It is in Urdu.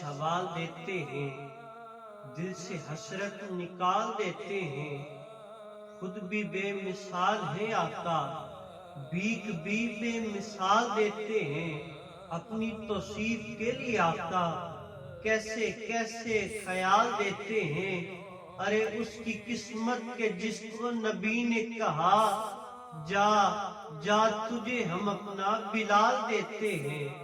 سوال دیتے ہیں، دل سے حسرت نکال دیتے ہیں۔ خود بھی بے مثال ہے آقا، بھیک بھی بے مثال دیتے ہیں۔ اپنی توصیف کے لیے آقا کیسے کیسے خیال دیتے ہیں۔ ارے اس کی قسمت کے جس کو نبی نے کہا، جا جا تجھے ہم اپنا بلال دیتے ہیں۔